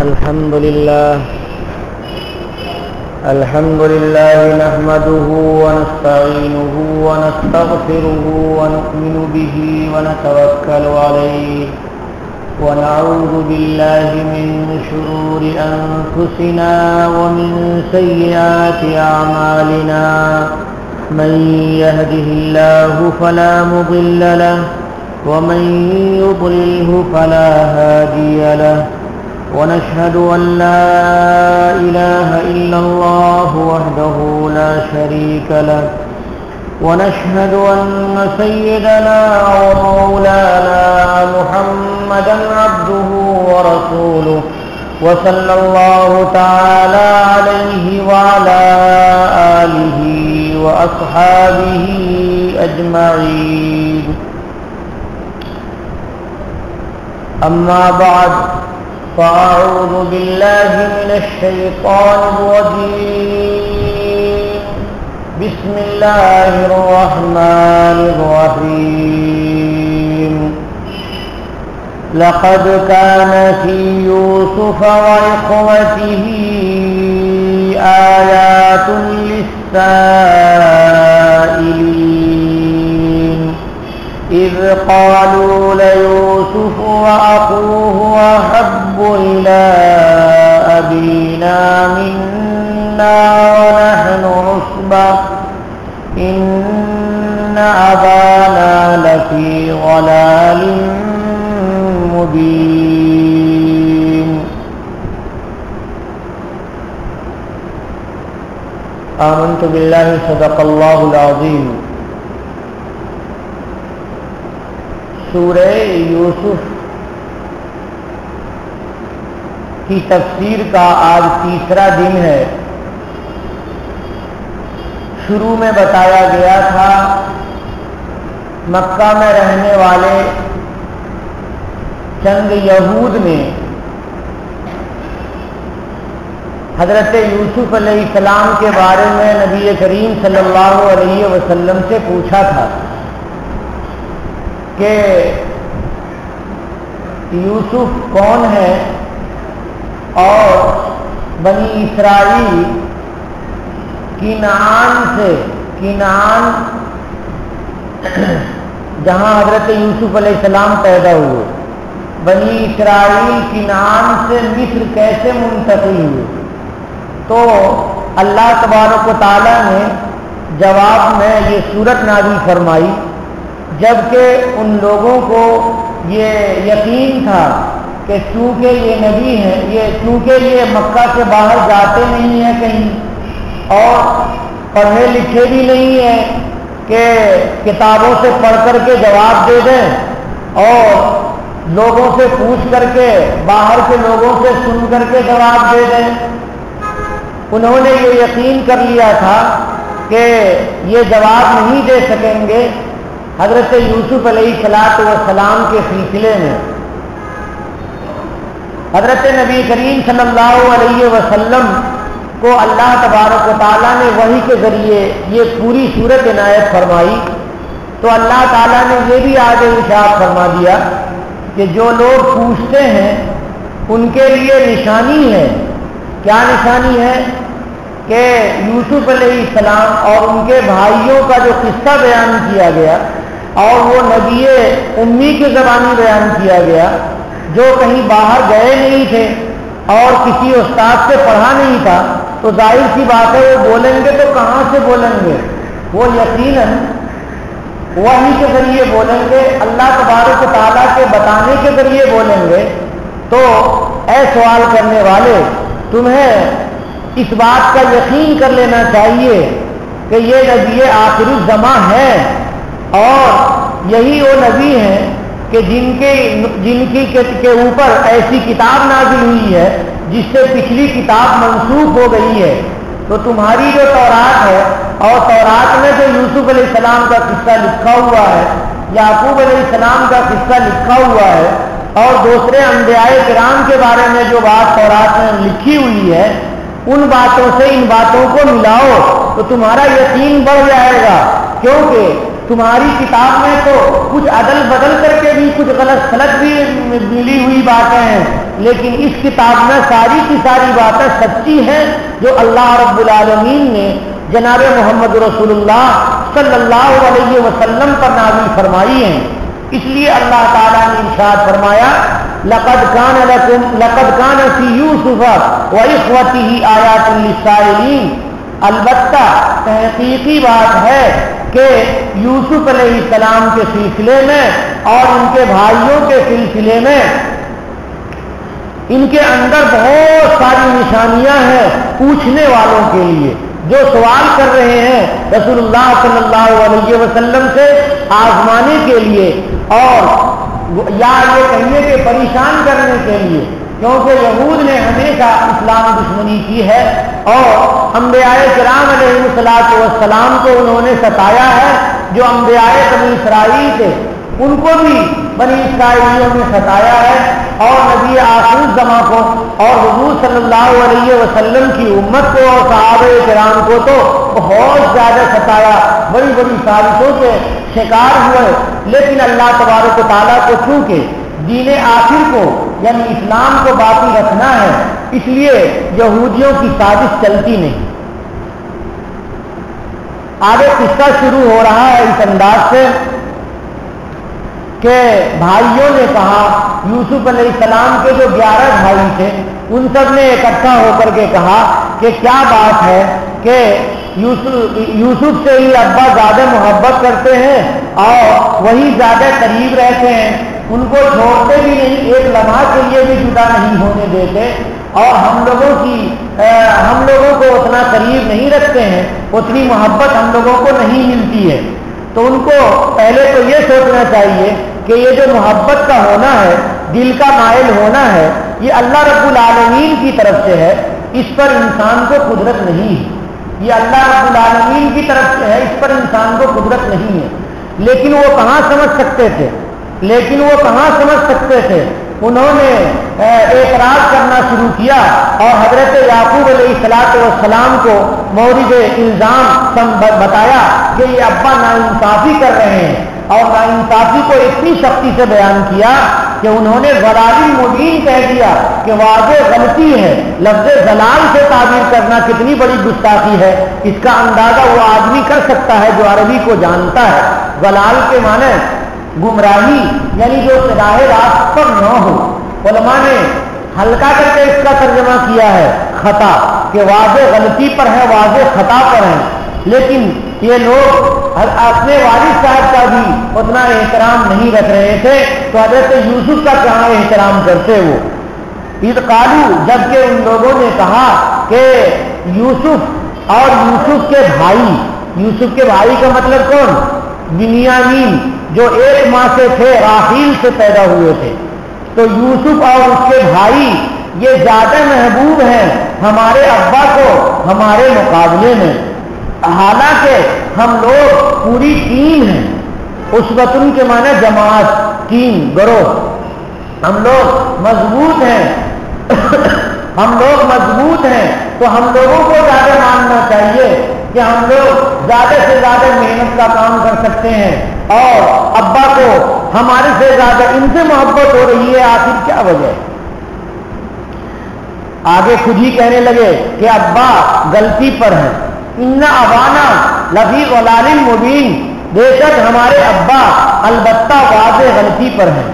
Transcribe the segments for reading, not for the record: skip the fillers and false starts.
الحمد لله نحمده ونستعينه ونستغفره ونؤمن به ونتوكل عليه ونعوذ بالله من شرور أنفسنا ومن سيئات أعمالنا من يهده الله فلا مضل له ومن يضلله فلا هادي له ونشهد أن لا إله إلا الله وحده لا شريك له ونشهد أن سيدنا ومولانا محمدا عبده ورسوله وصلى الله تعالى عليه وعلى آله وأصحابه أجمعين. أما بعد فأعوذ بالله من الشيطان الرجيم. بسم الله الرحمن الرحيم. لقد كان في يوسف وإخوته آيات للسائلين إذ قالوا ليوسف وأخوه أحب إلى أبينا منا ونحن عصبة إن أبانا لفي ضلال مبين. آمنت بالله صدق الله العظيم. سورہ یوسف کی تفسیر کا آج تیسرا دن ہے. شروع میں بتایا گیا تھا مکہ میں رہنے والے چند یہود نے حضرت یوسف علیہ السلام کے بارے میں نبی کریم صلی اللہ علیہ وسلم سے پوچھا تھا کہ یوسف کون ہے اور بنی اسرائیل کنعان جہاں حضرت یوسف علیہ السلام پیدا ہوئے، بنی اسرائیل کنعان سے مصر کیسے منتقل ہوئے؟ تو اللہ تبارک و تعالیٰ نے جواب میں یہ سورت نازل فرمائی. جبکہ ان لوگوں کو یہ یقین تھا کہ چونکہ یہ نبی ہیں، چونکہ یہ مکہ سے باہر جاتے نہیں ہیں کہیں اور پڑھے لکھے بھی نہیں ہیں کہ کتابوں سے پڑھ کر کے جواب دے دیں اور لوگوں سے پوچھ کر کے باہر کے لوگوں سے سن کر کے جواب دے دیں. انہوں نے یہ یقین کر لیا تھا کہ یہ جواب نہیں دے سکیں گے. حضرت یوسف علیہ السلام کے سلسلے میں حضرت نبی کریم صلی اللہ علیہ وسلم کو اللہ تبارک و تعالیٰ نے وحی کے ذریعے یہ پوری صورت عنایت فرمائی. تو اللہ تعالیٰ نے یہ بھی آگے ارشاد فرما دیا کہ جو لوگ پوچھتے ہیں ان کے لیے نشانی ہے. کیا نشانی ہے؟ کہ یوسف علیہ السلام اور ان کے بھائیوں کا جو قصہ بیان کیا گیا اور وہ نبی امی کی زبانی بیان کیا گیا جو کہیں باہر گئے نہیں تھے اور کسی استاد سے پڑھا نہیں تھا، تو ظاہر سی بات ہے وہ بولیں گے تو کہاں سے بولیں گے؟ وہ یقیناً وحی کے ذریعے بولیں گے، اللہ تبارک و تعالیٰ کے بتانے کے ذریعے بولیں گے. تو اے سوال کرنے والے، تمہیں اس بات کا یقین کر لینا چاہیے کہ یہ نبی آخر الزماں ہے اور یہی وہ نبی ہیں کہ جن کے اوپر ایسی کتاب نازل ہوئی ہے جس سے پچھلی کتاب منسوخ ہو گئی ہے. تو تمہاری جو تورات ہے اور تورات میں جو یوسف علیہ السلام کا قصہ لکھا ہوا ہے، یعقوب علیہ السلام کا قصہ لکھا ہوا ہے اور دوسرے انبیاء کرام کے بارے میں جو بات تورات میں لکھی ہوئی ہے، ان باتوں سے ان باتوں کو ملاؤ تو تمہارا یقین بڑھ جائے گا. کیونکہ تمہاری کتاب میں تو کچھ عدل بدل کر کے بھی کچھ غلط سلط بھی ملی ہوئی باتیں ہیں، لیکن اس کتاب میں ساری کی ساری باتیں سچی ہیں جو اللہ رب العالمین نے جناب محمد رسول اللہ صلی اللہ علیہ وسلم پر نازل فرمائی ہیں۔ اس لیے اللہ تعالیٰ نے ارشاد فرمایا لقد کان فی یوسف واخوته آیات للسائلین، البتہ تحقیقی بات ہے کہ یوسف علیہ السلام کے سلسلے میں اور ان کے بھائیوں کے سلسلے میں ان کے اندر بہت ساری نشانیاں ہیں پوچھنے والوں کے لیے، جو سوال کر رہے ہیں رسول اللہ صلی اللہ علیہ وسلم سے آزمانے کے لیے اور یا یہ کہیے کہ پریشان کرنے کے لیے، کیونکہ یہود نے ہمیشہ اسلام دشمنی کی ہے اور انبیاء کرام علیہ الصلوۃ والسلام کو انہوں نے ستایا ہے۔ جو انبیاء بنی اسرائیل تھے ان کو بھی بنی اسرائیلیوں نے ستایا ہے، اور نبی آخر زماں کو اور حضور صلی اللہ علیہ وسلم کی امت کو اور صحابہ کرام کو تو بہت زیادہ ستایا، بڑی بڑی سازشوں کے شکار ہوئے۔ لیکن اللہ تبارک و تعالیٰ کو چونکہ دین آخر کو یعنی اسلام کو باقی رکھنا ہے، اس لیے یہودیوں کی سازش چلتی نہیں۔ آگے قصہ شروع ہو رہا ہے اس انداز سے کہ بھائیوں نے کہا، یوسف علیہ السلام کے جو 11 بھائی تھے ان سب نے اکٹھا ہو کر کے کہا کہ کیا بات ہے کہ یوسف سے ہی ابا زیادہ محبت کرتے ہیں اور وہی زیادہ قریب رہتے ہیں، ان کو چھوڑتے بھی نہیں، ایک لمحہ کے لیے بھی جدا نہیں ہونے دیتے، اور ہم لوگوں کو اتنا قریب نہیں رکھتے ہیں، اتنی محبت ہم لوگوں کو نہیں ملتی ہے۔ تو ان کو پہلے تو یہ سوچنا چاہیے کہ یہ جو محبت کا ہونا ہے، دل کا مائل ہونا ہے، یہ اللہ رب العالمین کی طرف سے ہے، اس پر انسان کو قدرت نہیں ہے۔ یہ اللہ رب العالمین کی طرف سے ہے، اس پر انسان کو قدرت نہیں ہے۔ لیکن وہ کہاں سمجھ سکتے تھے؟ انہوں نے اعتراض کرنا شروع کیا اور حضرت یعقوب علیہ السلام کو مورد الزام بتایا کہ یہ ابا ناانصافی کر رہے ہیں، اور ناانصافی کو اتنی سختی سے بیان کیا کہ انہوں نے ضلال مبین کہہ دیا کہ واضح غلطی ہے۔ لفظ ضلال سے تعبیر کرنا کتنی بڑی گستاخی ہے، اس کا اندازہ وہ آدمی کر سکتا ہے جو عربی کو جانتا ہے۔ ضلال کے معنی گمراہی، یعنی جو راہ راست پر نہ ہو۔ علماء نے ہلکا کر کے اس کا ترجمہ کیا ہے خطا، کہ واضح غلطی پر ہے، واضح خطا پر ہے۔ لیکن یہ لوگ اپنے والد صاحب کا بھی اتنا احترام نہیں رکھ رہے تھے، تو حضرت یوسف کا کہاں احترام کرتے وہ؟ اذ قالوا، جبکہ ان لوگوں نے کہا کہ یوسف اور یوسف کے بھائی کا مطلب کون؟ بنیامین، جو ایک ماں سے تھے، راحیل سے پیدا ہوئے تھے۔ تو یوسف اور اس کے بھائی یہ زیادہ محبوب ہیں ہمارے ابا کو ہمارے مقابلے میں، حالانکہ ہم لوگ پوری ٹیم ہیں۔ اسوتن کے معنی جماعت، ٹیم، گروہ۔ ہم لوگ مضبوط ہیں تو ہم لوگوں کو زیادہ ماننا چاہیے کہ ہم لوگ زیادہ سے زیادہ محنت کا کام کر سکتے ہیں، اور ابا کو ہمارے سے زیادہ ان سے محبت ہو رہی ہے، آخر کیا وجہ ہے؟ آگے خود ہی کہنے لگے کہ ابا غلطی پر ہیں، ان ابانا لفی ضلال مبین، بے شک ہمارے ابا البتہ واضح غلطی پر ہیں۔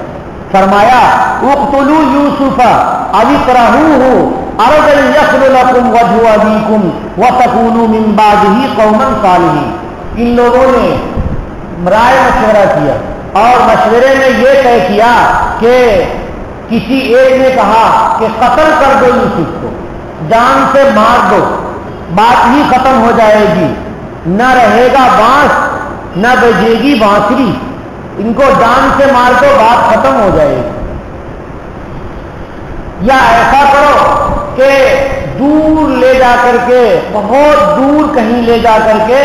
فرمایا اقتلوا یوسف او اکرہوہ ارضا یخل لکم وجہ ابیکم وتکونوا من بعدہ قوما صالحین۔ ان لوگوں نے رائے مشورہ کیا اور مشورے میں یہ طے کیا کہ کسی ایک نے کہا کہ قتل کر دو یوسف کو، جان سے مار دو، بات ہی ختم ہو جائے گی، نہ رہے گا بانس نہ بجے گی بانسری، ان کو جان سے مار دو، بات ختم ہو جائے گی۔ یا ایسا کرو کہ دور لے جا کر کے، بہت دور کہیں لے جا کر کے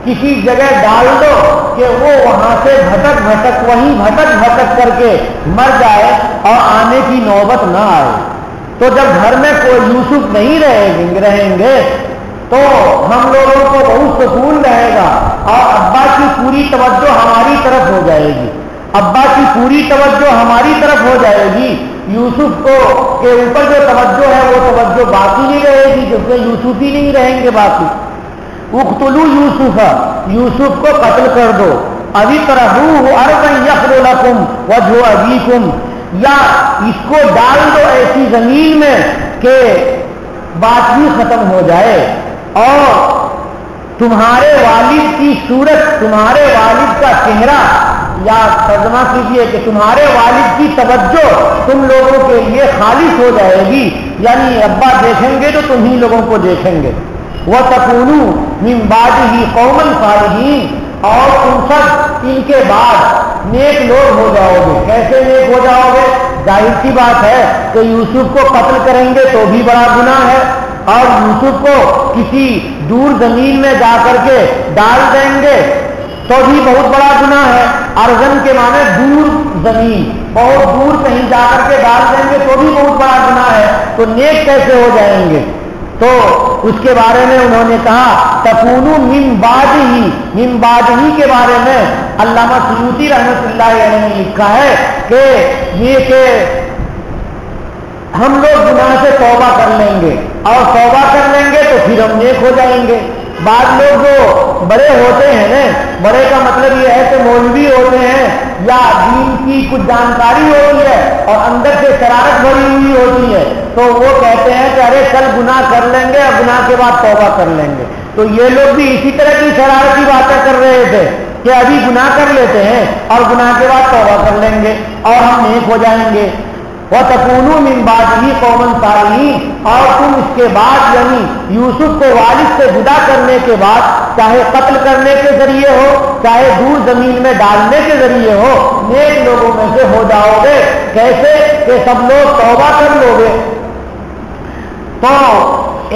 کسی جگہ ڈال دو کہ وہ وہاں سے وہیں بھٹک کر کے مر جائے اور آنے کی نوبت نہ آئے۔ تو جب گھر میں کوئی یوسف نہیں رہیں گے تو ہم لوگوں کو بہت سکون رہے گا، اور ابا کی پوری توجہ ہماری طرف ہو جائے گی، ابا کی پوری توجہ ہماری طرف ہو جائے گی، یوسف کو کے اوپر جو توجہ ہے وہ توجہ باقی نہیں رہے گی، کیونکہ یوسف ہی نہیں رہیں گے باقی۔ اقتلوا یوسف، یوسف کو قتل کر دو، ابھی طرحوہ ارضا یخل لکم وجہ ابیکم، یا اس کو ڈال دو ایسی زمین میں کہ بات بھی ختم ہو جائے اور تمہارے والد کی صورت، تمہارے والد کا چہرہ، یا ترجمہ کیجیے کہ تمہارے والد کی توجہ تم لوگوں کے لیے خالص ہو جائے گی، یعنی ابا دیکھیں گے تو تم ہی لوگوں کو دیکھیں گے۔ وَتَكُونُوا مِن بَعْدِهِ قَوْمًا صَالِحِينَ، اور تم سب ان کے بعد نیک لوگ ہو جاؤ گے۔ کیسے نیک ہو جاؤ گے؟ ظاہر سی بات ہے کہ یوسف کو قتل کریں گے تو بھی بڑا گناہ ہے، اور یوسف کو کسی دور زمین میں جا کر کے ڈال دیں گے تو بھی بہت بڑا گناہ ہے۔ ارزن کے معنی دور زمین، بہت دور کہیں جا کر کے ڈال دیں گے تو بھی بہت بڑا گناہ ہے، تو نیک کیسے ہو جائیں گے؟ تو اس کے بارے میں انہوں نے کہا تکونوا من بعدہ، من بعدہ کے بارے میں علامہ سیوطی رحمۃ اللہ علیہ نے لکھا ہے کہ یہ کہ ہم لوگ گناہ سے توبہ کر لیں گے، اور توبہ کر لیں گے تو پھر ہم نیک ہو جائیں گے۔ بعض لوگ جو بڑے ہوتے ہیں نا، بڑے کا مطلب یہ ہے کہ مولوی ہوتے ہیں یا دین کی کچھ جانکاری ہوتی ہے اور اندر سے شرارت بھری ہوئی ہوتی ہے، تو وہ کہتے ہیں کہ ارے کل گناہ کر لیں گے اور گناہ کے بعد توبہ کر لیں گے۔ تو یہ لوگ بھی اسی طرح کی شرارتی باتیں کر رہے تھے کہ ابھی گناہ کر لیتے ہیں اور گناہ کے بعد توبہ کر لیں گے اور ہم نیک ہو جائیں گے۔ وَتَكُونُوا مِن بَعْدِهِ قَوْمًا صَالِحِينَ، اور تم اس کے بعد یعنی یوسف کو والد سے جدا کرنے کے بعد، چاہے قتل کرنے کے ذریعے ہو چاہے دور زمین میں ڈالنے کے ذریعے ہو، نیک لوگوں میں سے ہو جاؤ گے۔ کیسے کہ سب لوگ توبہ کر لو گے۔ تو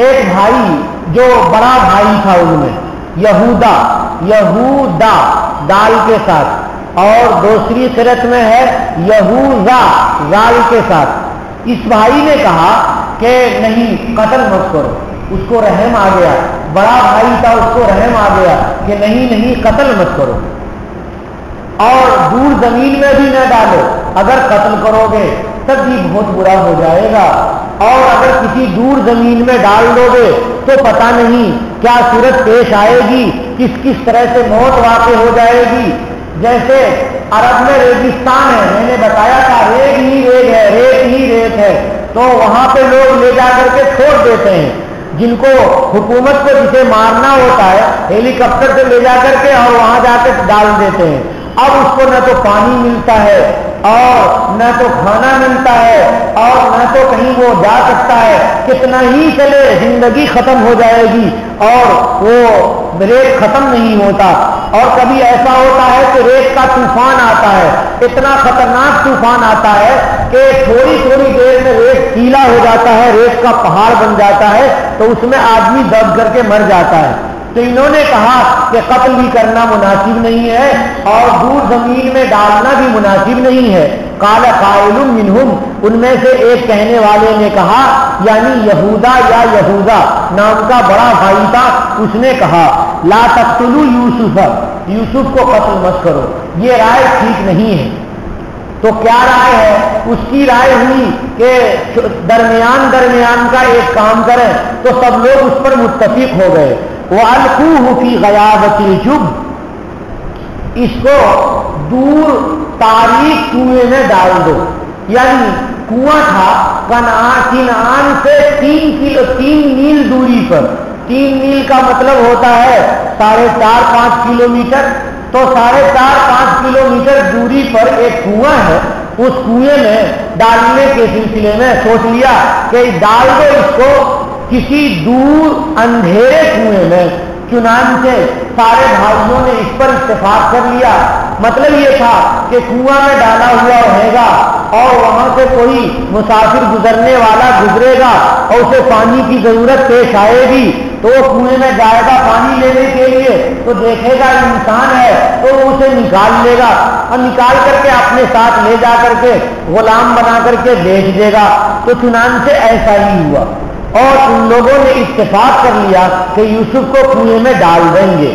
ایک بھائی جو بڑا بھائی تھا ان میں، یہودا دال کے ساتھ، اور دوسری قرأت میں ہے یہوذا زال کے ساتھ، اس بھائی نے کہا کہ نہیں قتل مت کرو، اس کو رحم آ گیا، بڑا بھائی تھا اس کو رحم آ گیا کہ نہیں قتل مت کرو، اور دور زمین میں بھی نہ ڈالو، اگر قتل کرو گے تب بھی بہت برا ہو جائے گا، اور اگر کسی دور زمین میں ڈال دو گے تو پتہ نہیں کیا صورت پیش آئے گی، کس طرح سے موت واقع ہو جائے گی۔ جیسے عرب میں ریگستان ہے، میں نے بتایا تھا ریت ہی ریت ہے، تو وہاں پہ لوگ لے جا کر کے چھوڑ دیتے ہیں، جن کو حکومت کو جسے مارنا ہوتا ہے ہیلی کاپٹر سے لے جا کر کے اور وہاں جا کے ڈال دیتے ہیں۔ اب اس کو نہ تو پانی ملتا ہے اور نہ تو کھانا ملتا ہے اور نہ تو کہیں وہ جا سکتا ہے، کتنا ہی چلے زندگی ختم ہو جائے گی اور وہ ریت ختم نہیں ہوتا۔ اور کبھی ایسا ہوتا ہے کہ ریت کا طوفان آتا ہے، اتنا خطرناک طوفان آتا ہے کہ تھوڑی تھوڑی دیر میں ریت گیلا ہو جاتا ہے، ریت کا پہاڑ بن جاتا ہے، تو اس میں آدمی دب کر کے مر جاتا ہے۔ تو انہوں نے کہا کہ قتل بھی کرنا مناسب نہیں ہے اور دور زمین میں ڈالنا بھی مناسب نہیں ہے۔ قال قائل منہم، ان میں سے ایک کہنے والے نے کہا، یعنی یہودا یا یہوذا نام کا بڑا بھائی تھا، اس نے کہا لا تقتلوا یوسف، یوسف کو قتل مت کرو، یہ رائے ٹھیک نہیں ہے۔ تو کیا رائے ہے؟ اس کی رائے ہوئی کہ درمیان کا ایک کام کریں، تو سب لوگ اس پر متفق ہو گئے۔ وَأَلْقُوهُ فِي غَيَابَةِ الْجُبِّ، اس کو دور تاریک کنویں میں ڈال دو، یعنی کنواں تھا کنعان سے 3 میل دوری پر، 3 میل کا مطلب ہوتا ہے 4.5-5 کلومیٹر، تو 4.5-5 کلومیٹر دوری پر ایک کنواں ہے، اس کنویں میں ڈالنے کے سلسلے میں سوچ لیا کہ ڈال دو اس کو کسی دور اندھیرے کنویں میں۔ چنانچہ سارے بھائیوں نے اس پر اتفاق کر لیا۔ مطلب یہ تھا کہ کنواں میں ڈالا ہوا رہے گا اور وہاں سے کوئی مسافر گزرنے والا گزرے گا اور اسے پانی کی ضرورت پیش آئے گی تو وہ کنویں میں جائے گا پانی لینے کے لیے، تو دیکھے گا انسان ہے تو وہ اسے نکال لے گا اور نکال کر کے اپنے ساتھ لے جا کر کے غلام بنا کر کے بیچ دے گا۔ تو چنانچہ ایسا ہی ہوا اور ان لوگوں نے اتفاق کر لیا کہ یوسف کو کنویں میں ڈال دیں گے۔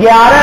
11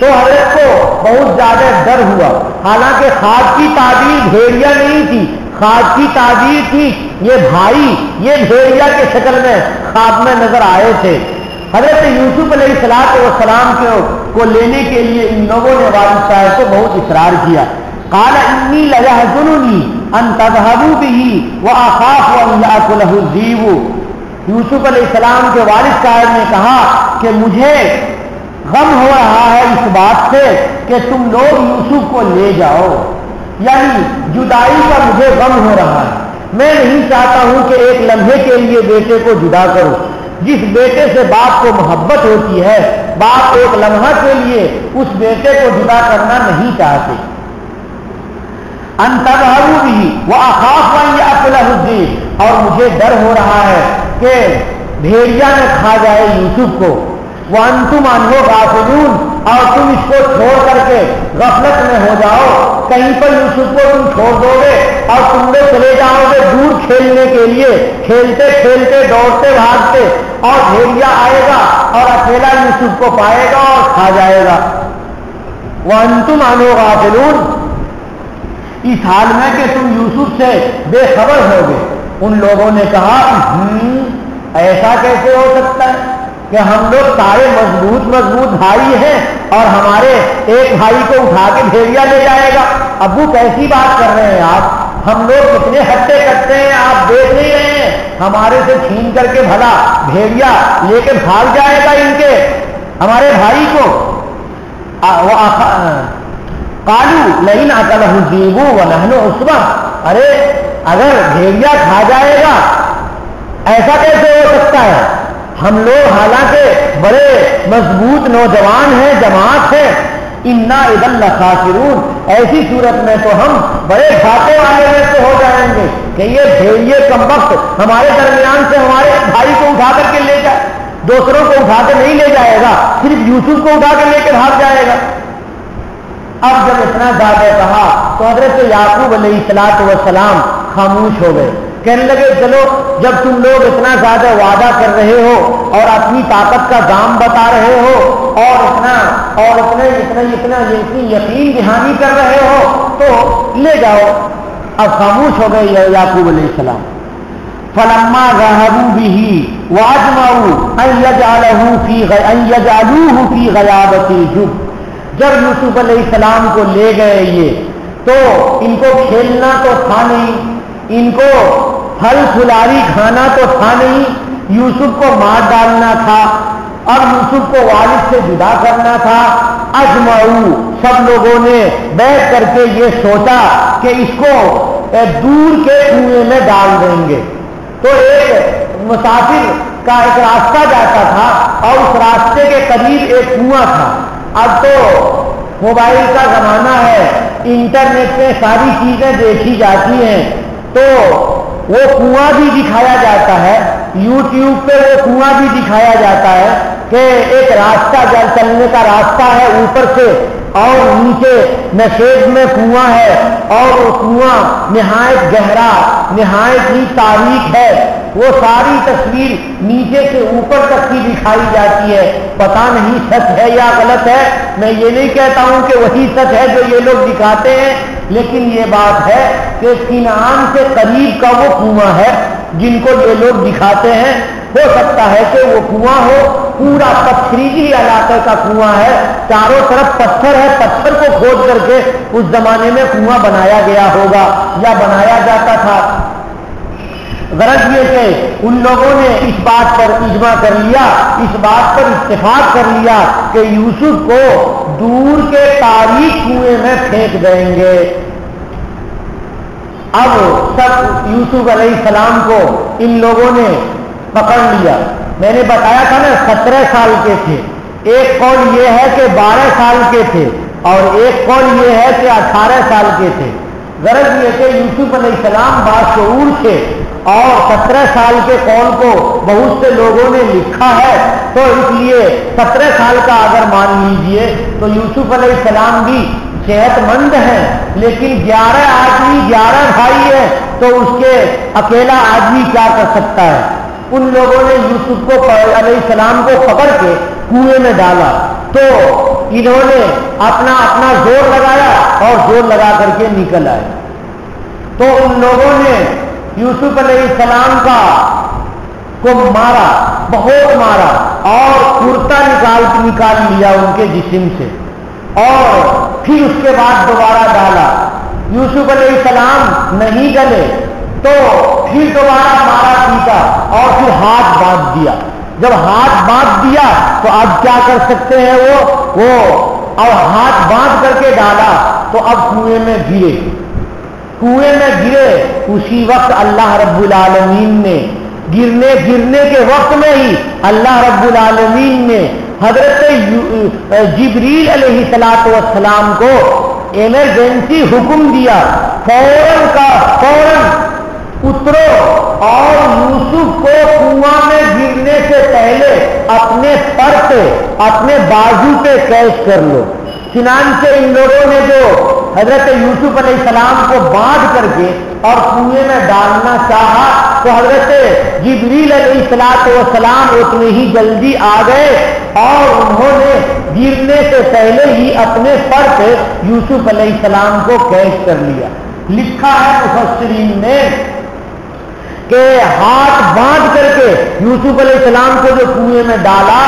تو حضرت کو بہت زیادہ ڈر ہوا، حالانکہ خواب کی تعبیر بھیڑیا نہیں تھی، خواب کی تعبیر تھی یہ بھائی، یہ بھیڑیا کے شکل میں خواب میں نظر آئے تھے۔ حضرت یوسف علیہ السلام کو لینے کے لیے ان لوگوں نے والد صاحب کو بہت اصرار کیا۔ قال انی لیحزننی ان تذهبوا به واخاف ان یاکلہ الذئب۔ یوسف علیہ السلام کے والد صاحب نے کہا کہ مجھے غم ہو رہا ہے اس بات سے کہ تم لوگ یوسف کو لے جاؤ، یعنی جدائی کا مجھے غم ہو رہا ہے، میں نہیں چاہتا ہوں کہ ایک لمحے کے لیے بیٹے کو جدا کروں۔ جس بیٹے سے باپ کو محبت ہوتی ہے، باپ ایک لمحہ کے لیے اس بیٹے کو جدا کرنا نہیں چاہتے۔ ان تذهبوا به واخاف ان یاکلہ الذئب، اور مجھے ڈر ہو رہا ہے کہ بھیڑیا نے کھا جائے یوسف کو۔ وانتم عنہ غافلون، اور تم اس کو چھوڑ کر کے غفلت میں ہو جاؤ، کہیں پر یوسف کو تم چھوڑ دو گے اور تم لوگ چلے جاؤ گے دور کھیلنے کے لیے، کھیلتے کھیلتے دوڑتے بھاگتے، اور بھیڑیا آئے گا اور اکیلا یوسف کو پائے گا اور کھا جائے گا۔ وانتم عنہ غافلون، اس حال میں کہ تم یوسف سے بے خبر ہو گے۔ ان لوگوں نے کہا ایسا کیسے ہو سکتا ہے کہ ہم لوگ سارے مضبوط بھائی ہیں اور ہمارے ایک بھائی کو اٹھا کے بھیڑیا لے جائے گا؟ ابو کیسی بات کر رہے ہیں آپ؟ ہم لوگ کتنے ہٹے کٹتے ہیں، آپ دیکھ نہیں رہے ہیں؟ ہمارے سے چھین کر کے بھلا بھیڑیا لے کے بھاگ جائے گا ان کے ہمارے بھائی کو؟ قالوا لئن اکلہ الذئب ونحن عصبہ، ارے اگر بھیڑیا کھا جائے گا ایسا کیسے ہو سکتا ہے؟ ہم لوگ حالانکہ بڑے مضبوط نوجوان ہیں، جماعت ہیں، انا اذا لخاسرون، ایسی صورت میں تو ہم بڑے گھاٹے والے میں سے ہو جائیں گے کہ یہ بھیڑیے کم وقت ہمارے درمیان سے ہمارے بھائی کو اٹھا کر کے لے جائے، دوسروں کو اٹھا کے نہیں لے جائے گا، صرف یوسف کو اٹھا کے لے کے بھاگ جائے گا۔ اب جب اتنا زیادہ کہا تو حضرت یعقوب علیہ السلام خاموش ہو گئے، کہنے لگے چلو جب تم لوگ اتنا زیادہ وعدہ کر رہے ہو اور اپنی طاقت کا دام بتا رہے ہو اور اتنا یقین دہانی کر رہے ہو تو لے جاؤ۔ اب خاموش ہو گئے یعقوب علیہ السلام۔ فلما ذهبوا به واجمعوا ان يجعلوه في غيابة الجب، جب یوسف علیہ السلام کو لے گئے یہ تو ان کو کھیلنا تو تھا نہیں، ان کو پھل پھلاری کھانا تو تھا نہیں، یوسف کو مار ڈالنا تھا اور یوسف کو والد سے جدا کرنا تھا۔ اجمعوا، سب لوگوں نے بیٹھ کر کے یہ سوچا کہ اس کو دور کے کنویں میں ڈال دیں گے۔ تو ایک مسافر کا ایک راستہ جاتا تھا اور اس راستے کے قریب ایک کنواں تھا۔ اب تو موبائل کا زمانہ ہے، انٹرنیٹ پہ ساری چیزیں دیکھی جاتی ہیں، تو وہ کنواں بھی دکھایا جاتا ہے، یوٹیوب پہ وہ کنواں بھی دکھایا جاتا ہے کہ ایک راستہ چلنے کا راستہ ہے اوپر سے اور نیچے نشیب میں کنواں ہے، اور وہ کنواں نہایت گہرا، نہایت ہی تاریک ہے۔ وہ ساری تصویر نیچے سے اوپر تک کی دکھائی جاتی ہے۔ پتہ نہیں سچ ہے یا غلط ہے، میں یہ نہیں کہتا ہوں کہ وہی سچ ہے جو یہ لوگ دکھاتے ہیں، لیکن یہ بات ہے کہ کنعان سے قریب کا وہ کنواں ہے جن کو یہ لوگ دکھاتے ہیں۔ ہو سکتا ہے کہ وہ کنواں ہو، پورا پتھریلی علاقے کا کنواں ہے، چاروں طرف پتھر ہے، پتھر کو کھود کر کے اس زمانے میں کنواں بنایا گیا ہوگا یا بنایا جاتا تھا۔ غرض یہ کہ ان لوگوں نے اس بات پر اجماع کر لیا، اس بات پر اتفاق کر لیا کہ یوسف کو دور کے تاریک کنویں میں پھینک دیں گے۔ اب سب یوسف علیہ السلام کو ان لوگوں نے پکڑ لیا۔ میں نے بتایا تھا نا 17 سال کے تھے، ایک قول یہ ہے کہ 12 سال کے تھے اور ایک قول یہ ہے کہ 18 سال کے تھے۔ غرض یہ کہ یوسف علیہ السلام باشعور تھے اور 17 سال کے قول کو بہت سے لوگوں نے لکھا ہے، تو اس لیے 17 سال کا اگر مان لیجئے تو یوسف علیہ السلام بھی صحت مند ہیں، لیکن 11 آدمی 11 بھائی ہیں تو اس کے اکیلا آدمی کیا کر سکتا ہے؟ ان لوگوں نے یوسف کو علیہ السلام کو پکڑ کے کنویں میں ڈالا تو انہوں نے اپنا اپنا زور لگایا اور زور لگا کر کے نکل آئے. تو ان لوگوں نے یوسف علیہ السلام کو مارا، بہت مارا، اور کرتا نکال لیا ان کے جسم سے، اور پھر اس کے بعد دوبارہ ڈالا. یوسف علیہ السلام نہیں گلے تو پھر دوبارہ مارا پیٹا اور پھر ہاتھ باندھ دیا. جب ہاتھ باندھ دیا تو اب کیا کر سکتے ہیں وہ اب ہاتھ باندھ کر کے ڈالا تو اب کنویں میں گرے. اسی وقت اللہ رب العالمین نے گرنے کے وقت میں ہی اللہ رب العالمین نے حضرت جبریل علیہ السلام کو ایمرجنسی حکم دیا، فوراً اترو اور یوسف کو کنواں میں گرنے سے پہلے اپنے پر پہ، اپنے بازو پہ کیچ کر لو. چنانچہ ان لوگوں نے جو حضرت یوسف علیہ السلام کو باندھ کر کے اور کنویں میں ڈالنا چاہا تو حضرت جبریل علیہ السلام اتنے ہی جلدی آ گئے اور انہوں نے گرنے سے پہلے ہی اپنے پر پہ یوسف علیہ السلام کو کیچ کر لیا. لکھا ہے مفسرین نے کہ ہاتھ باندھ کر کے یوسف علیہ السلام کو جو کنویں میں ڈالا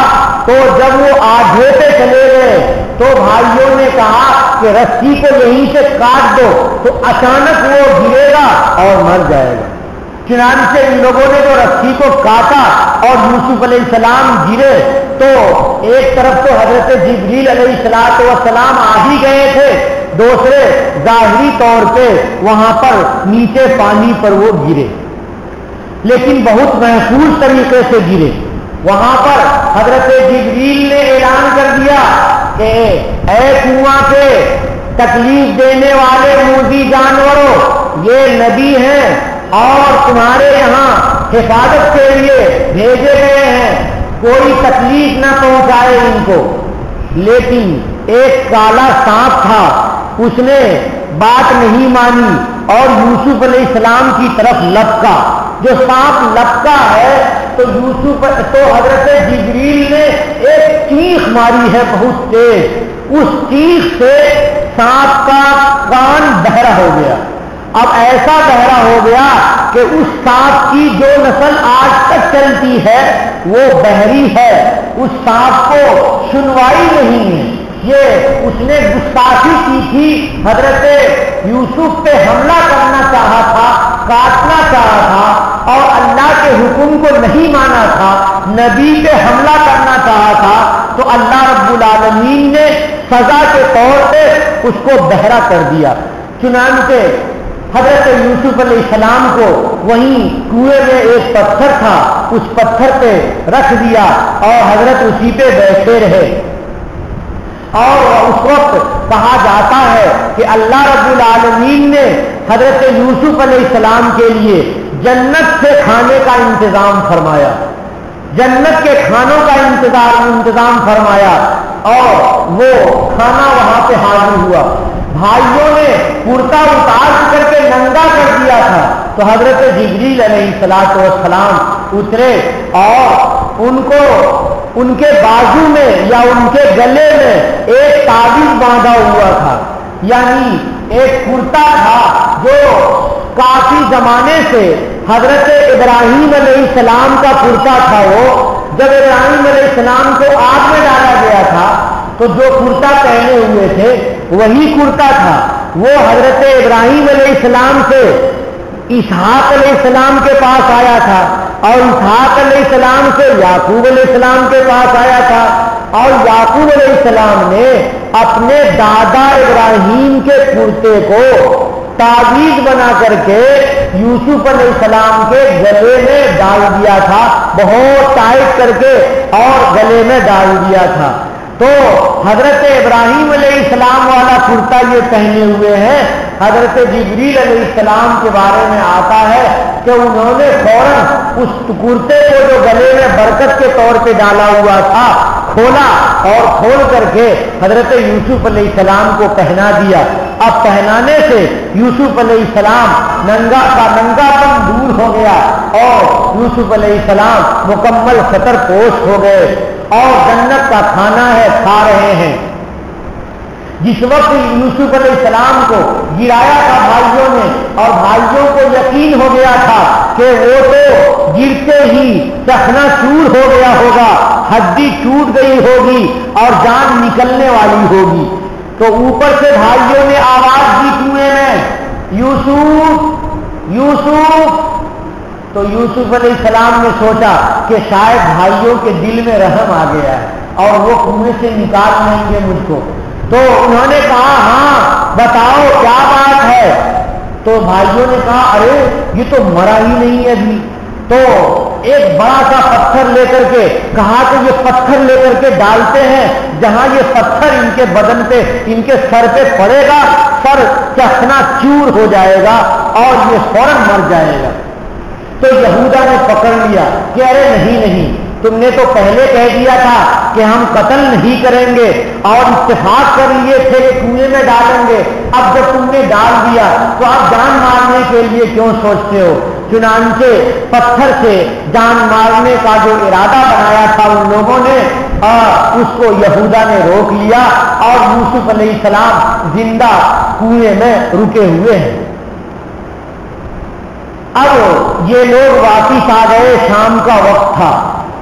تو جب وہ آدھے پہ چلے گئے تو بھائیوں نے کہا کہ رسی کو یہیں سے کاٹ دو تو اچانک وہ گرے گا اور مر جائے گا. چنانچہ ان لوگوں نے جو رسی کو کاٹا اور یوسف علیہ السلام گرے تو ایک طرف تو حضرت جبریل علیہ السلام آ ہی گئے تھے، دوسرے ظاہری طور پہ وہاں پر نیچے پانی پر وہ گرے، لیکن بہت محفوظ طریقے سے گرے. وہاں پر حضرت جبریل نے اعلان کر دیا کہ اے کنواں کے تکلیف دینے والے موذی جانوروں، یہ نبی ہیں اور تمہارے یہاں حفاظت کے لیے بھیجے گئے ہیں، کوئی تکلیف نہ پہنچائے ان کو. لیکن ایک کالا سانپ تھا، اس نے بات نہیں مانی اور یوسف علیہ السلام کی طرف لپکا. جو سانپ لپکا ہے تو حضرت جبریل نے ایک چیخ ماری ہے بہت تیز، اس چیخ سے سانپ کا کان بہرا ہو گیا. اب ایسا بہرا ہو گیا کہ اس سانپ کی جو نسل آج تک چلتی ہے وہ بحری ہے، اس سانپ کو سنوائی نہیں ہے. یہ اس نے گستاخی کی تھی، حضرت یوسف پہ حملہ کرنا چاہا تھا، کاٹنا چاہا تھا اور اللہ کے حکم کو نہیں مانا تھا، نبی پہ حملہ کرنا چاہا تھا تو اللہ رب العالمین نے سزا کے طور پہ اس کو بہرا کر دیا. چنانچہ حضرت یوسف علیہ السلام کو وہیں کنویں میں ایک پتھر تھا، اس پتھر پہ رکھ دیا اور حضرت اسی پہ بیٹھے رہے. اور اس وقت کہا جاتا ہے کہ اللہ رب العالمین نے حضرت یوسف علیہ السلام کے لیے جنت سے کھانے کا انتظام فرمایا، جنت کے کھانوں کا انتظام فرمایا اور وہ کھانا وہاں پہ حاضر ہوا. بھائیوں نے کرتا اتار کر کے ننگا کر دیا تھا تو حضرت جبریل علیہ السلام اترے اور ان کو ان کے بازو میں یا ان کے گلے میں ایک تعویذ باندھا ہوا تھا، یعنی ایک کرتا تھا جو کافی زمانے سے حضرت ابراہیم علیہ السلام کا کرتا تھا. وہ جب ابراہیم علیہ السلام کو آگ میں ڈالا گیا تھا تو جو کرتا پہنے ہوئے تھے وہی کرتا تھا. وہ حضرت ابراہیم علیہ السلام سے اسحاق علیہ السلام کے پاس آیا تھا اور اسحاق علیہ السلام سے یعقوب علیہ السلام کے پاس آیا تھا اور یعقوب علیہ السلام نے اپنے دادا ابراہیم کے کرتے کو تعویذ بنا کر کے یوسف علیہ السلام کے گلے میں ڈال دیا تھا، بہت ٹائٹ کر کے اور گلے میں ڈال دیا تھا. تو حضرت ابراہیم علیہ السلام والا کرتا یہ پہنے ہوئے ہیں. حضرت جبریل علیہ السلام کے بارے میں آتا ہے کہ انہوں نے فوراً اس کرتے کو جو گلے میں برکت کے طور پہ ڈالا ہوا تھا کھولا اور کھول کر کے حضرت یوسف علیہ السلام کو پہنا دیا. اب پہنانے سے یوسف علیہ السلام ننگا پن دور ہو گیا اور یوسف علیہ السلام مکمل سطر پوش ہو گئے. اور جنت کا کھانا ہے، کھا رہے ہیں۔ جس وقت یوسف علیہ السلام کو گرایا تھا بھائیوں نے، اور بھائیوں کو یقین ہو گیا تھا کہ وہ تو گرتے ہی چکنا چور ہو گیا ہوگا، ہڈی ٹوٹ گئی ہوگی اور جان نکلنے والی ہوگی، تو اوپر سے بھائیوں نے آواز دی کنویں میں، یوسف یوسف۔ تو یوسف علیہ السلام نے سوچا کہ شاید بھائیوں کے دل میں رحم آ گیا ہے اور وہ کنویں سے نکال لیں گے مجھ کو، تو انہوں نے کہا ہاں بتاؤ کیا بات ہے۔ تو بھائیوں نے کہا ارے یہ تو مرا ہی نہیں ہے ابھی۔ تو ایک بڑا سا پتھر لے کر کے کہا کہ یہ پتھر لے کر کے ڈالتے ہیں، جہاں یہ پتھر ان کے بدن پہ، ان کے سر پہ پڑے گا، سر چکنا چور ہو جائے گا اور یہ فوراً مر جائے گا۔ تو یہودا نے پکڑ لیا کہ ارے نہیں نہیں، تم نے تو پہلے کہہ دیا تھا کہ ہم قتل نہیں کریں گے اور اتفاق کر لیے تھے کہ کنویں میں ڈالیں گے، اب جب تم نے ڈال دیا تو آپ جان مارنے کے لیے کیوں سوچتے ہو؟ چنانچہ پتھر سے جان مارنے کا جو ارادہ بنایا تھا ان لوگوں نے، اس کو یہودا نے روک لیا اور یوسف علیہ السلام زندہ کنویں میں رکے ہوئے ہیں۔ اب یہ لوگ واپس آ گئے، شام کا وقت تھا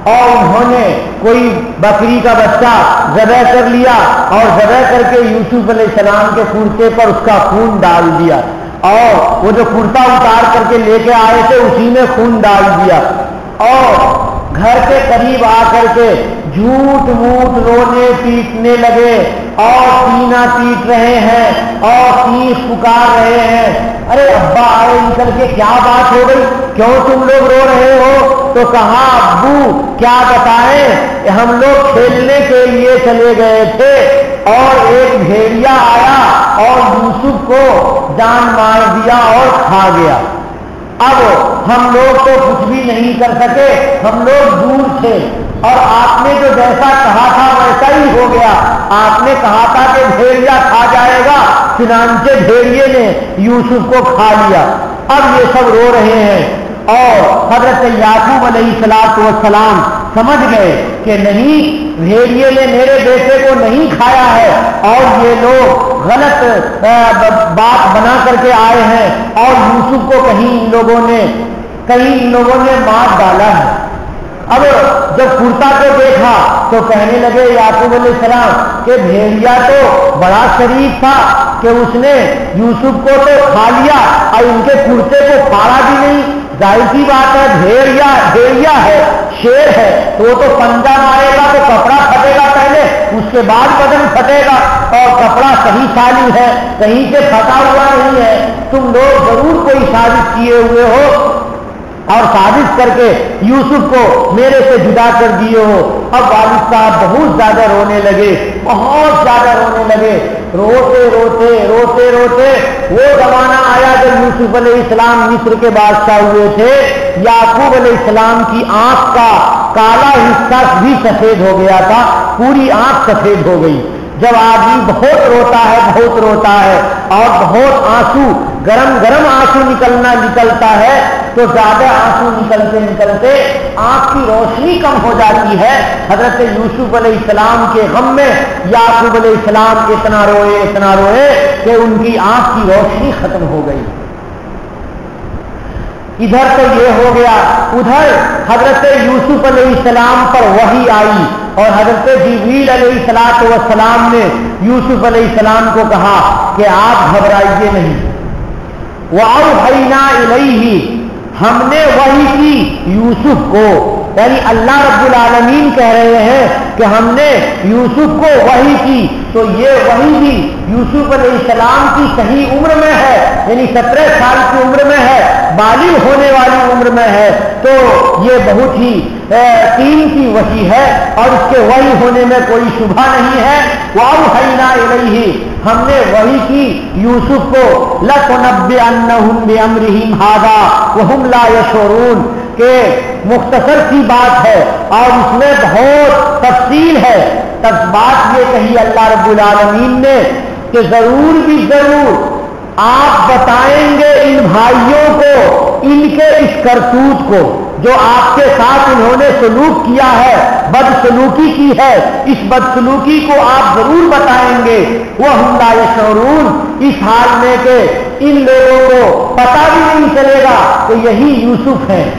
اور انہوں نے کوئی بکری کا بچہ ذبح کر لیا اور ذبح کر کے یوسف علیہ السلام کے کرتے پر اس کا خون ڈال دیا، اور وہ جو کرتا اتار کر کے لے کے آئے تھے اسی میں خون ڈال دیا، اور گھر کے قریب آ کر کے جھوٹ موٹ رونے پیٹنے لگے اور سینہ پیٹ رہے ہیں اور چیخ پکار رہے ہیں، ارے ابا آئے نکل کے، کیا بات ہو گئی، کیوں تم لوگ رو رہے ہو؟ تو کہا ابو کیا بتائیں، ہم لوگ کھیلنے کے لیے چلے گئے تھے اور ایک بھیڑیا آیا اور یوسف کو جان مار دیا اور کھا گیا۔ اب ہم لوگ تو کچھ بھی نہیں کر سکے، ہم لوگ دور تھے اور آپ نے جو جیسا کہا تھا ویسا ہی ہو گیا، آپ نے کہا تھا کہ بھیڑیا کھا جائے گا، چنانچہ بھیڑیے نے یوسف کو کھا لیا۔ اب یہ سب رو رہے ہیں اور حضرت یعقوب علیہ السلام سمجھ گئے کہ نہیں، بھیڑیے نے میرے بیٹے کو نہیں کھایا ہے اور یہ لوگ غلط بات بنا کر کے آئے ہیں اور یوسف کو کہیں ان لوگوں نے مار ڈالا ہے۔ اب جب کرتا کو دیکھا تو کہنے لگے یعقوب علیہ السلام کہ بھیڑیا تو بڑا شریف تھا کہ اس نے یوسف کو تو کھا لیا اور ان کے کرتے کو پھاڑا بھی نہیں، ظاہر سی بات ہے بھیڑیا ہے، شیر ہے، تو وہ تو پنجہ مارے گا تو کپڑا پھٹے گا پہلے، اس کے بعد بدن پھٹے گا، اور کپڑا صحیح سالم ہے، کہیں سے پھٹا ہوا نہیں ہے، تم لوگ ضرور کوئی سازش کیے ہوئے ہو اور سازش کر کے یوسف کو میرے سے جدا کر دیے ہو۔ اب والد صاحب بہت زیادہ رونے لگے، بہت زیادہ رونے لگے، روتے روتے روتے روتے وہ زمانہ آیا جب یوسف علیہ السلام مصر کے بادشاہ ہوئے تھے، یعقوب علیہ السلام کی آنکھ کا کالا حصہ بھی سفید ہو گیا تھا، پوری آنکھ سفید ہو گئی۔ جب آدمی بہت روتا ہے اور بہت آنسو، گرم آنسو نکلتا ہے تو زیادہ آنسو نکلتے آنکھ کی روشنی کم ہو جاتی ہے۔ حضرت یوسف علیہ السلام کے غم میں یعقوب علیہ السلام اتنا روئے کہ ان کی آنکھ کی روشنی ختم ہو گئی۔ ادھر تو یہ ہو گیا، ادھر حضرت یوسف علیہ السلام پر وحی آئی اور حضرت جبریل علیہ السلام نے یوسف علیہ السلام کو کہا کہ آپ گھبرائیے نہیں، وَأَوْحَيْنَا إِلَيْهِ، ہم نے وحی کی یوسف کو، یعنی اللہ رب العالمین کہہ رہے ہیں کہ ہم نے یوسف کو وحی کی، تو یہ وحی بھی یوسف علیہ السلام کی صحیح عمر میں ہے، یعنی 17 سال کی عمر میں ہے، بالغ ہونے والی عمر میں ہے، تو یہ بہت ہی قیمتی وحی ہے اور اس کے وحی ہونے میں کوئی شبہ نہیں ہے۔ وَأَوْحَيْنَا إِلَيْهِ، ہم نے وحی کی یوسف کو، لَتُنَبِّئَنَّهُمْ بِأَمْرِهِمْ هَذَا وَهُمْ لَا يَشْعُرُونَ، کہ مختصر سی بات ہے اور اس میں بہت تفصیل ہے۔ تب بات یہ کہی اللہ رب العالمین نے کہ ضرور بھی ضرور آپ بتائیں گے ان بھائیوں کو ان کے اس کرتوت کو، جو آپ کے ساتھ انہوں نے سلوک کیا ہے، بدسلوکی کی ہے، اس بدسلوکی کو آپ ضرور بتائیں گے۔ وَهُمْ لَا يَشْعُرُونَ، اس حال میں کہ ان لوگوں کو پتہ بھی نہیں چلے گا کہ یہی یوسف ہیں۔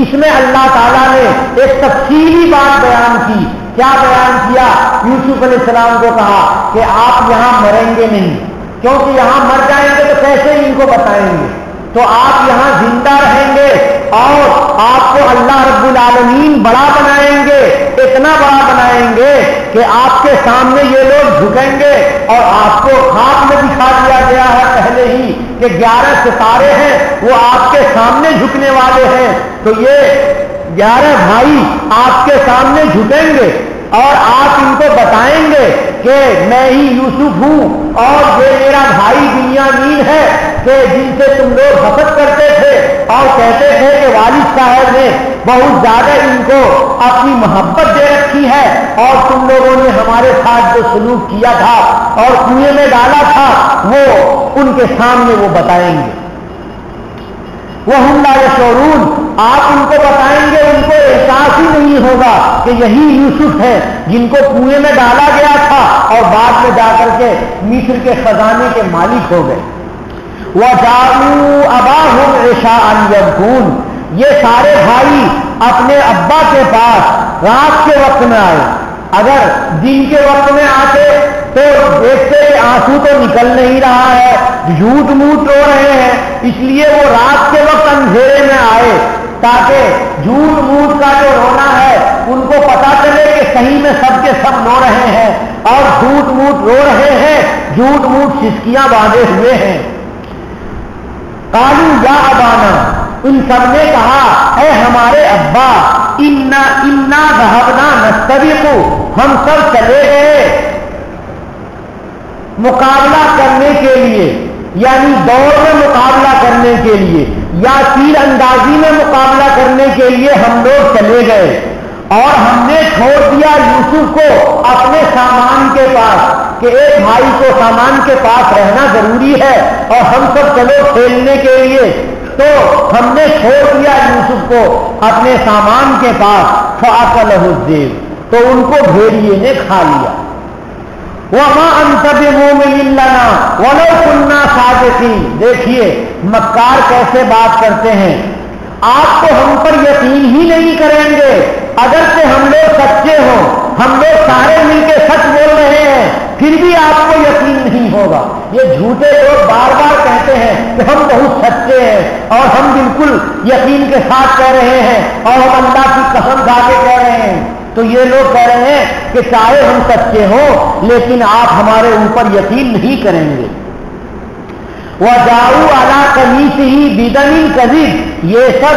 اس میں اللہ تعالیٰ نے ایک تفصیلی بات بیان کی۔ کیا بیان کیا؟ یوسف علیہ السلام کو کہا کہ آپ یہاں مریں گے نہیں، کیونکہ یہاں مر جائیں گے تو کیسے ان کو بتائیں گے، تو آپ یہاں زندہ رہیں گے اور آپ کو اللہ رب العالمین بڑا بنائیں گے، اتنا بڑا بنائیں گے کہ آپ کے سامنے یہ لوگ جھکیں گے، اور آپ کو خواب میں دکھا دیا گیا ہے پہلے ہی کہ 11 ستارے ہیں وہ آپ کے سامنے جھکنے والے ہیں، تو یہ 11 بھائی آپ کے سامنے جھکیں گے اور آپ ان کو بتائیں گے کہ میں ہی یوسف ہوں اور یہ میرا بھائی بنیامین ہے کہ جن سے تم لوگ حسد کرتے تھے اور کہتے تھے کہ والد صاحب نے بہت زیادہ ان کو اپنی محبت دے رکھی ہے، اور تم لوگوں نے ہمارے ساتھ جو سلوک کیا تھا اور کنویں میں ڈالا تھا وہ ان کے سامنے وہ بتائیں گے۔ وَهُمْ لَا يَشْعُرُونَ، آپ ان کو بتائیں گے، ان کو احساس ہی نہیں ہوگا کہ یہی یوسف ہے جن کو کنویں میں ڈالا گیا تھا اور بعد میں جا کر کے مصر کے خزانے کے مالک ہو گئے۔ وَجَاءُوا أَبَاهُمْ عِشَاءً يَبْكُونَ، یہ سارے بھائی اپنے ابا کے پاس رات کے وقت میں آئے۔ اگر دن کے وقت میں آتے تو دیکھتے کہ آنسو تو نکل نہیں رہا ہے، جھوٹ موٹ رو رہے ہیں، اس لیے وہ رات کے وقت اندھیرے میں آئے تاکہ جھوٹ موٹ کا جو رونا ہے ان کو پتا چلے کہ صحیح میں سب کے سب رو رہے ہیں اور جھوٹ موٹ رو رہے ہیں، جھوٹ موٹ سسکیاں باندھے ہوئے ہیں۔ قالوا یا ابانا، ان سب نے کہا اے ہمارے ابا، انا ذهبنا نستبق، ہم سب چلے گئے مقابلہ کرنے کے لیے، یعنی دوڑ میں مقابلہ کرنے کے لیے یا تیر اندازی میں مقابلہ کرنے کے لیے ہم لوگ چلے گئے، اور ہم نے چھوڑ دیا یوسف کو اپنے سامان کے پاس کہ ایک بھائی کو سامان کے پاس رہنا ضروری ہے اور ہم سب چلو کھیلنے کے لیے، تو ہم نے چھوڑ دیا یوسف کو اپنے سامان کے پاس، فأكله الذئب، تو ان کو بھیڑیے نے کھا لیا۔ وَمَا أَنْتَ بِمُؤْمِنٍ لَنَا وَلَوْ كُنَّا صَادِقِينَ، دیکھیے مکار کیسے بات کرتے ہیں، آپ تو ہم پر یقین ہی نہیں کریں گے اگرچہ ہم لوگ سچے ہوں، ہم لوگ سارے مل کے سچ بول رہے ہیں پھر بھی آپ کو یقین نہیں ہوگا۔ یہ جھوٹے لوگ بار بار کہتے ہیں کہ ہم بہت سچے ہیں اور ہم بالکل یقین کے ساتھ کہہ رہے ہیں اور ہم اللہ کی قسم کھا کے کہہ رہے ہیں، تو یہ لوگ کہہ رہے ہیں کہ چاہے ہم سچے ہوں لیکن آپ ہمارے اوپر یقین نہیں کریں گے۔ وَجَاءُوا عَلَىٰ قَمِيصِهِ بِدَمٍ كَذِبٍ، یہ سب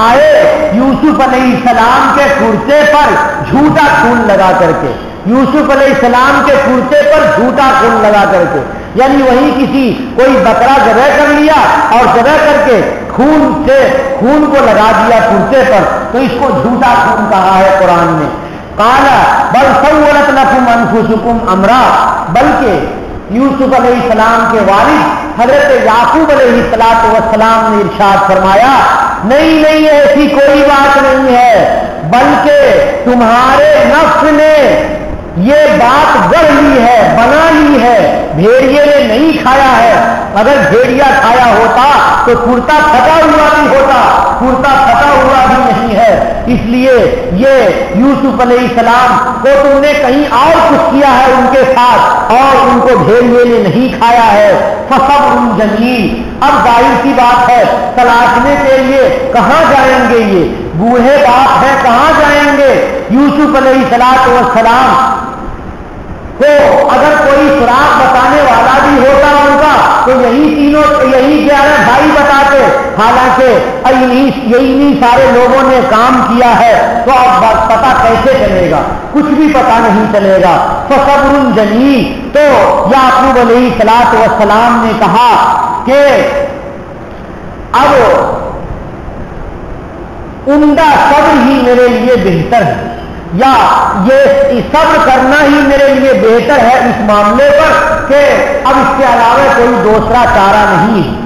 آئے یوسف علیہ السلام کے کرتے پر جھوٹا خون لگا کر کے، یوسف علیہ السلام کے کرتے پر جھوٹا خون لگا کر کے، یعنی وہی کسی کوئی بکرا ذبح کر لیا اور ذبح کر کے خون کو لگا دیا کرتے پر، تو اس کو جھوٹا خون کہا ہے قرآن نے۔ قال بل سولت لكم انفسكم امرا، بلکہ یوسف علیہ السلام کے والد حضرت یعقوب علیہ السلام نے ارشاد فرمایا نہیں نہیں ایسی کوئی بات نہیں ہے، بلکہ تمہارے نفس نے یہ بات گڑھ لی ہے، بنا لی ہے، بھیڑیے نے نہیں کھایا ہے، اگر بھیڑیا کھایا ہوتا تو کرتا پھٹا ہوا بھی ہوتا، کرتا پھٹا ہوا بھی نہیں ہے، اس لیے یہ یوسف علیہ السلام کو تم نے کہیں اور کچھ کیا ہے ان کے ساتھ اور ان کو بھیڑیے نے نہیں کھایا ہے۔ فصبر جمیل، اب ظاہر سی بات ہے تلاشنے کے لیے کہاں جائیں گے، یہ بوڑھے باپ ہیں کہاں جائیں گے؟ یوسف علیہ السلام کو اگر کوئی سراغ بتانے والا بھی ہوتا ان کا تو یہی 11 بھائی بتاتے، حالانکہ یہی سارے لوگوں نے کام کیا ہے، تو اب پتہ کیسے چلے گا؟ کچھ بھی پتہ نہیں چلے گا۔ فصبر جمیل، تو یعقوب علیہ السلام نے کہا کہ اب عمدہ صبر ہی میرے لیے بہتر ہے، یا یہ صبر کرنا ہی میرے لیے بہتر ہے اس معاملے پر کہ اب اس کے علاوہ کوئی دوسرا چارہ نہیں ہے۔